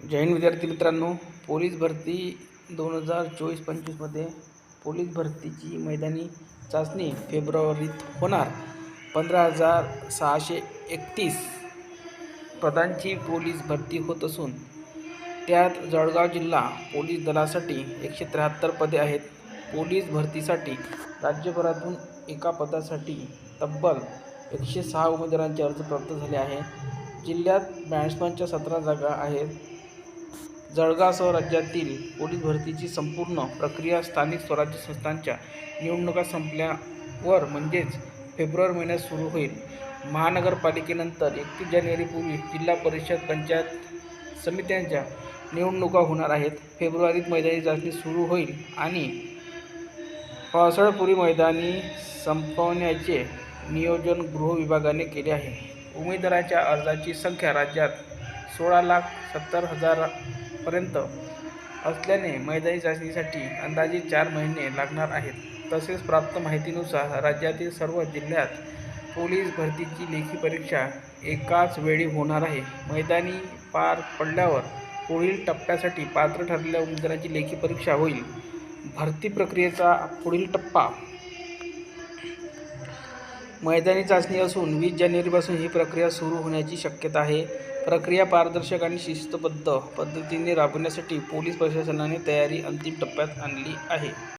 जय हिंद विद्यार्थी मित्रांनो, पोलीस भरती 2024-25मध्ये पोलीस भरतीची मैदानी चाचणी फेब्रुवारीत होणार. 15,631 पदांची पोलीस भरती होत असून त्यात जळगाव जिल्हा पोलीस दलासाठी 173 पदे आहेत. पोलीस भरतीसाठी राज्यभरातून एका पदासाठी तब्बल 106 उमेदवारांचे अर्ज प्राप्त झाले आहे. जिल्ह्यात बॅट्समनच्या 17 जागा आहेत. जळगावसह राज्यातील पोलीस भरतीची संपूर्ण प्रक्रिया स्थानिक स्वराज्य संस्थांच्या निवडणुका संपल्यावर म्हणजेच फेब्रुवारी महिन्यात सुरू होईल. महानगरपालिकेनंतर 31 जानेवारीपूर्वी जिल्हा परिषद पंचायत समित्यांच्या निवडणुका होणार आहेत. फेब्रुवारीत मैदानी चाचणी सुरू होईल आणि पावसाळ्यापूर्वी मैदानी संपवण्याचे नियोजन गृह विभागाने केले आहे. उमेदवारांच्या अर्जांची संख्या राज्यात 16,70,000 पर्यंत असल्याने मैदानी चाचणीसाठी अंदाजे 4 महिने लागणार आहेत. तसेच प्राप्त माहितीनुसार राज्यातील सर्व जिल्ह्यात पोलीस भरतीची लेखी परीक्षा एकाच वेळी होणार आहे. मैदानी पार पडल्यावर पुढील टप्प्यासाठी पात्र ठरलेल्या उमेदवारांची लेखी परीक्षा होईल. भरती प्रक्रियेचा पुढील टप्पा मैदानी चाचणी असून 20 जानेवारीपासून ही प्रक्रिया सुरू होण्याची शक्यता आहे. प्रक्रिया पारदर्शक आणि शिस्तबद्ध पद्धतीने राबविण्यासाठी पोलीस प्रशासनाने तयारी अंतिम टप्प्यात आणली आहे.